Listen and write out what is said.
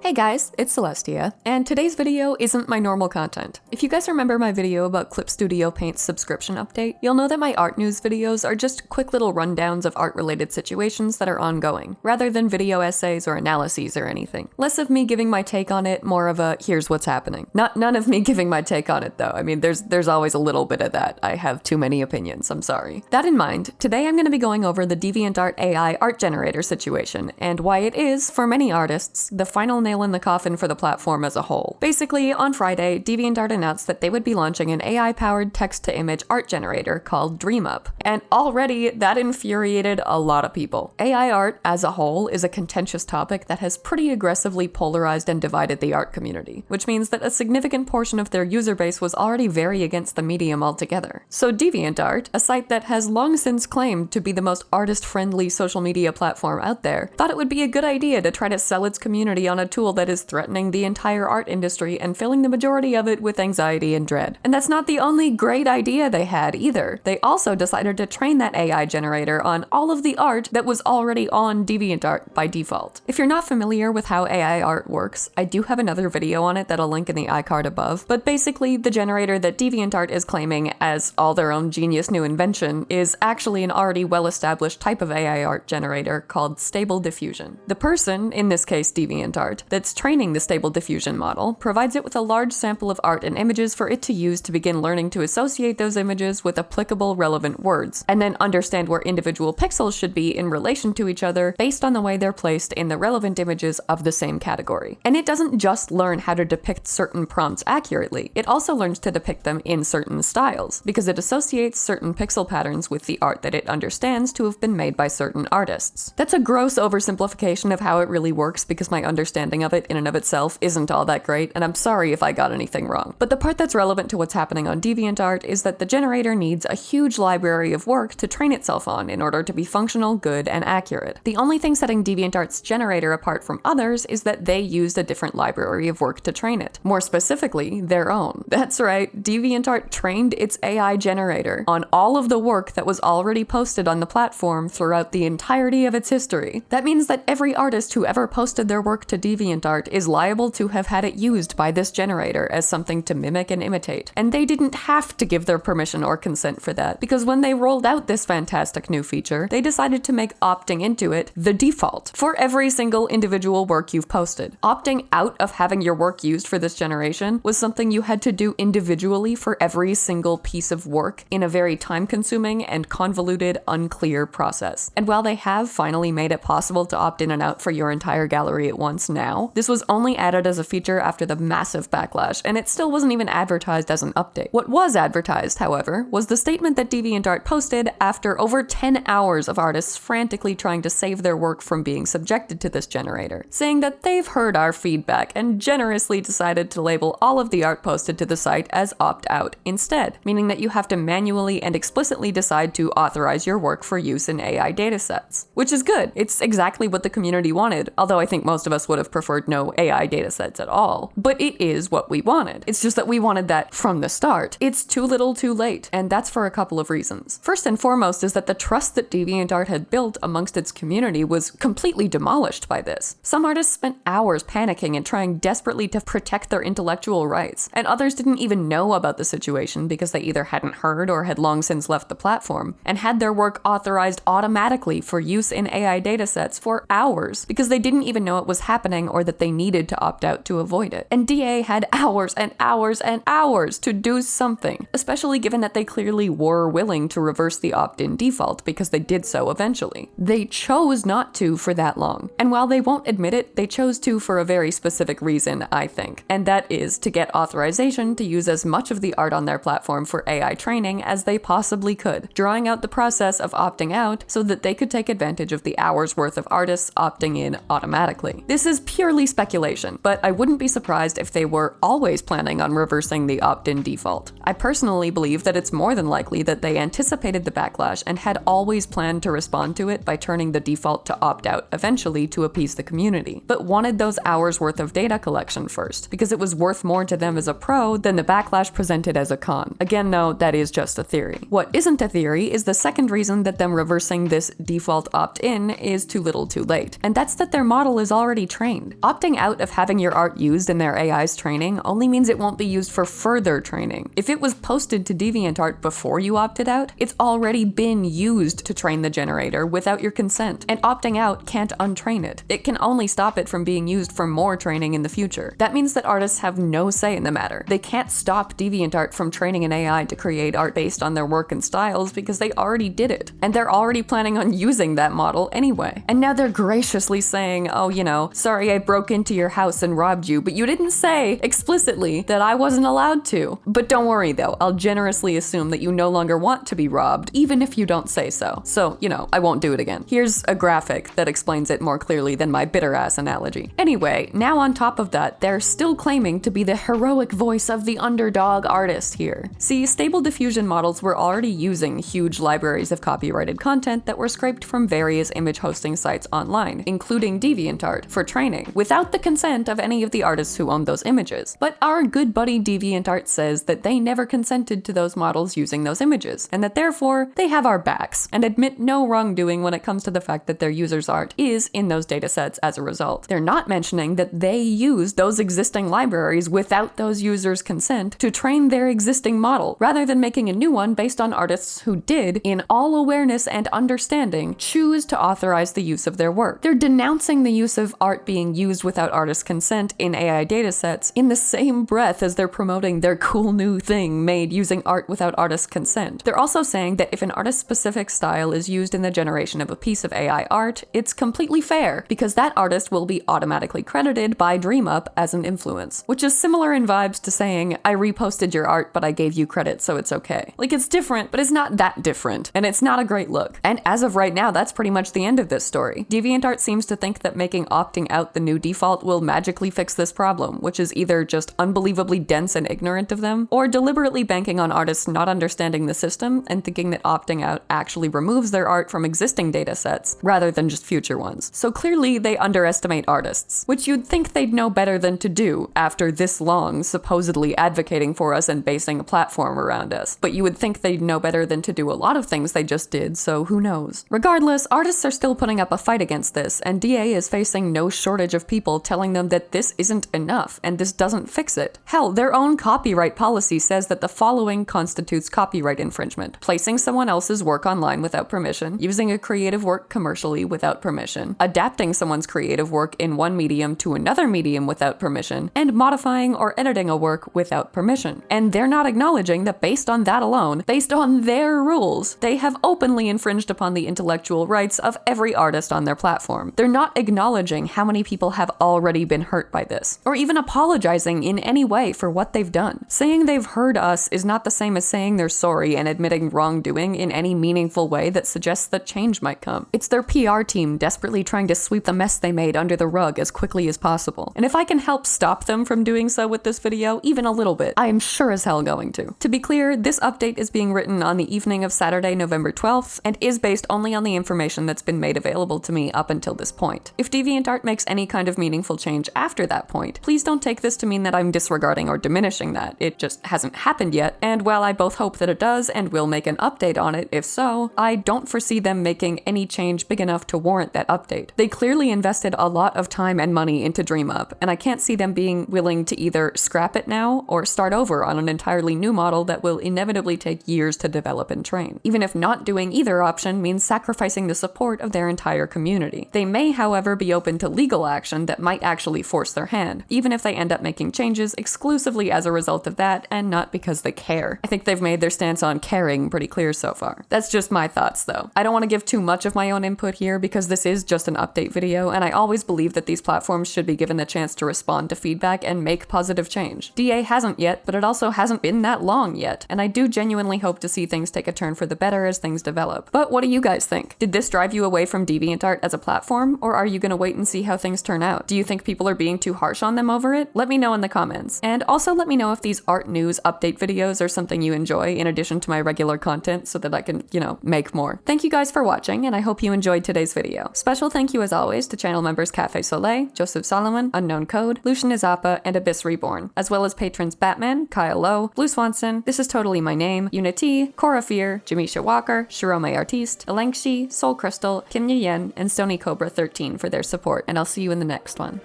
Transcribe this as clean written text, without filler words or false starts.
Hey guys, it's Celestia, and today's video isn't my normal content. If you guys remember my video about Clip Studio Paint's subscription update, you'll know that my art news videos are just quick little rundowns of art-related situations that are ongoing, rather than video essays or analyses or anything. Less of me giving my take on it, more of a here's what's happening. None of me giving my take on it though. I mean, there's always a little bit of that. I have too many opinions, I'm sorry. That in mind, today I'm going to be going over the DeviantArt AI art generator situation, and why it is, for many artists, the final nail in the coffin for the platform as a whole. Basically, on Friday, DeviantArt announced that they would be launching an AI-powered text-to-image art generator called DreamUp, and already that infuriated a lot of people. AI art, as a whole, is a contentious topic that has pretty aggressively polarized and divided the art community, which means that a significant portion of their user base was already very against the medium altogether. So DeviantArt, a site that has long since claimed to be the most artist-friendly social media platform out there, thought it would be a good idea to try to sell its community on a tool that is threatening the entire art industry and filling the majority of it with anxiety and dread. And that's not the only great idea they had either. They also decided to train that AI generator on all of the art that was already on DeviantArt by default. If you're not familiar with how AI art works, I do have another video on it that I'll link in the iCard above, but basically the generator that DeviantArt is claiming as all their own genius new invention is actually an already well-established type of AI art generator called Stable Diffusion. The person, in this case DeviantArt, that's training the Stable Diffusion model provides it with a large sample of art and images for it to use to begin learning to associate those images with applicable relevant words, and then understand where individual pixels should be in relation to each other based on the way they're placed in the relevant images of the same category. And it doesn't just learn how to depict certain prompts accurately, it also learns to depict them in certain styles, because it associates certain pixel patterns with the art that it understands to have been made by certain artists. That's a gross oversimplification of how it really works, because my understanding of it in and of itself isn't all that great, and I'm sorry if I got anything wrong. But the part that's relevant to what's happening on DeviantArt is that the generator needs a huge library of work to train itself on in order to be functional, good, and accurate. The only thing setting DeviantArt's generator apart from others is that they used a different library of work to train it. More specifically, their own. That's right, DeviantArt trained its AI generator on all of the work that was already posted on the platform throughout the entirety of its history. That means that every artist who ever posted their work to DeviantArt is liable to have had it used by this generator as something to mimic and imitate. And they didn't have to give their permission or consent for that, because when they rolled out this fantastic new feature, they decided to make opting into it the default for every single individual work you've posted. Opting out of having your work used for this generation was something you had to do individually for every single piece of work in a very time-consuming and convoluted, unclear process. And while they have finally made it possible to opt in and out for your entire gallery at once now, this was only added as a feature after the massive backlash, and it still wasn't even advertised as an update. What was advertised, however, was the statement that DeviantArt posted after over 10 hours of artists frantically trying to save their work from being subjected to this generator, saying that they've heard our feedback and generously decided to label all of the art posted to the site as opt-out instead, meaning that you have to manually and explicitly decide to authorize your work for use in AI datasets. Which is good. It's exactly what the community wanted, although I think most of us would have preferred no AI datasets at all. But it is what we wanted. It's just that we wanted that from the start. It's too little too late, and that's for a couple of reasons. First and foremost is that the trust that DeviantArt had built amongst its community was completely demolished by this. Some artists spent hours panicking and trying desperately to protect their intellectual rights, and others didn't even know about the situation because they either hadn't heard or had long since left the platform, and had their work authorized automatically for use in AI datasets for hours because they didn't even know it was happening or that they needed to opt out to avoid it. And DA had hours and hours and hours to do something, especially given that they clearly were willing to reverse the opt-in default because they did so eventually. They chose not to for that long. And while they won't admit it, they chose to for a very specific reason, I think. And that is to get authorization to use as much of the art on their platform for AI training as they possibly could, drawing out the process of opting out so that they could take advantage of the hours worth of artists opting in automatically. This is purely speculation, but I wouldn't be surprised if they were always planning on reversing the opt-in default. I personally believe that it's more than likely that they anticipated the backlash and had always planned to respond to it by turning the default to opt-out eventually to appease the community, but wanted those hours worth of data collection first, because it was worth more to them as a pro than the backlash presented as a con. Again though, that is just a theory. What isn't a theory is the second reason that them reversing this default opt-in is too little too late, and that's that their model is already trained. trained. Opting out of having your art used in their AI's training only means it won't be used for further training. If it was posted to DeviantArt before you opted out, it's already been used to train the generator without your consent, and opting out can't untrain it. It can only stop it from being used for more training in the future. That means that artists have no say in the matter. They can't stop DeviantArt from training an AI to create art based on their work and styles because they already did it, and they're already planning on using that model anyway. And now they're graciously saying, oh, you know, sorry I broke into your house and robbed you, but you didn't say explicitly that I wasn't allowed to. But don't worry though, I'll generously assume that you no longer want to be robbed, even if you don't say so. So, you know, I won't do it again. Here's a graphic that explains it more clearly than my bitter ass analogy. Anyway, now on top of that, they're still claiming to be the heroic voice of the underdog artist here. See, Stable Diffusion models were already using huge libraries of copyrighted content that were scraped from various image hosting sites online, including DeviantArt, for training, without the consent of any of the artists who owned those images. But our good buddy DeviantArt says that they never consented to those models using those images, and that therefore they have our backs, and admit no wrongdoing when it comes to the fact that their users' art is in those datasets as a result. They're not mentioning that they used those existing libraries without those users' consent to train their existing model, rather than making a new one based on artists who did, in all awareness and understanding, choose to authorize the use of their work. They're denouncing the use of art being used without artist consent in AI datasets in the same breath as they're promoting their cool new thing made using art without artist consent. They're also saying that if an artist-specific style is used in the generation of a piece of AI art, it's completely fair, because that artist will be automatically credited by DreamUp as an influence, which is similar in vibes to saying, I reposted your art but I gave you credit so it's okay. Like, it's different, but it's not that different, and it's not a great look. And as of right now, that's pretty much the end of this story. DeviantArt seems to think that making opting out the new default will magically fix this problem, which is either just unbelievably dense and ignorant of them, or deliberately banking on artists not understanding the system and thinking that opting out actually removes their art from existing datasets, rather than just future ones. So clearly they underestimate artists, which you'd think they'd know better than to do after this long supposedly advocating for us and basing a platform around us. But you would think they'd know better than to do a lot of things they just did, so who knows. Regardless, artists are still putting up a fight against this, and DA is facing no shortage of people telling them that this isn't enough and this doesn't fix it. Hell, their own copyright policy says that the following constitutes copyright infringement: placing someone else's work online without permission, using a creative work commercially without permission, adapting someone's creative work in one medium to another medium without permission, and modifying or editing a work without permission. And they're not acknowledging that based on that alone, based on their rules, they have openly infringed upon the intellectual rights of every artist on their platform. They're not acknowledging how many people have already been hurt by this, or even apologizing in any way for what they've done. Saying they've heard us is not the same as saying they're sorry and admitting wrongdoing in any meaningful way that suggests that change might come. It's their PR team desperately trying to sweep the mess they made under the rug as quickly as possible. And if I can help stop them from doing so with this video, even a little bit, I am sure as hell going to. To be clear, this update is being written on the evening of Saturday, November 12th, and is based only on the information that's been made available to me up until this point. If DeviantArt makes any kind of meaningful change after that point, please don't take this to mean that I'm disregarding or diminishing that. It just hasn't happened yet, and while I both hope that it does and will make an update on it if so, I don't foresee them making any change big enough to warrant that update. They clearly invested a lot of time and money into DreamUp, and I can't see them being willing to either scrap it now or start over on an entirely new model that will inevitably take years to develop and train, even if not doing either option means sacrificing the support of their entire community. They may, however, be open to legal action that might actually force their hand, even if they end up making changes exclusively as a result of that and not because they care. I think they've made their stance on caring pretty clear so far. That's just my thoughts though. I don't want to give too much of my own input here because this is just an update video, and I always believe that these platforms should be given the chance to respond to feedback and make positive change. DA hasn't yet, but it also hasn't been that long yet, and I do genuinely hope to see things take a turn for the better as things develop. But what do you guys think? Did this drive you away from DeviantArt as a platform, or are you gonna wait and see how things turn out? Do you think people are being too harsh on them over it? Let me know in the comments. And also let me know if these art news update videos are something you enjoy in addition to my regular content so that I can, make more. Thank you guys for watching, and I hope you enjoyed today's video. Special thank you as always to channel members Cafe Soleil, Joseph Solomon, Unknown Code, Lucian Izapa, and Abyss Reborn, as well as patrons Batman, Kyle Lowe, Blue Swanson, This Is Totally My Name, Unity, Cora Fear, Jamisha Walker, Shirome Artiste, Elengshi, Soul Crystal, Kim Yen, and Stony Cobra 13 for their support, and I'll see you in the next one.